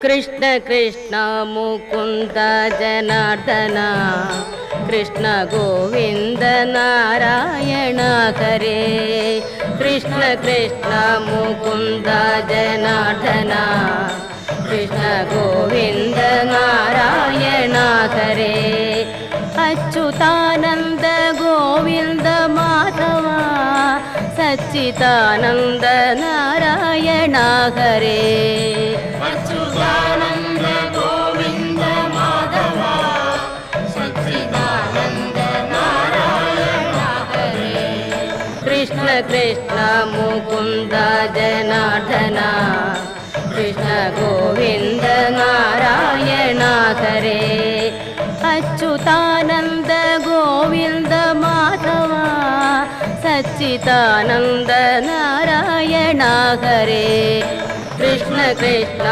Krishna Krishna Mukund Janardan Krishna Govind Narayana Hare. Krishna Krishna Mukund Janardan Krishna Govind Narayana Hare. Achyutanand Govind Madhava Sachchidanand Narayana Hare. Achyutanand Govind Madhava Sachchidanand Narayana Hare. Krishna Krishna Mukund Janardan Krishna Govind Narayana Hare. Achyutanand Govind Madhava Sachchidanand Narayana Hare. Krishna Krishna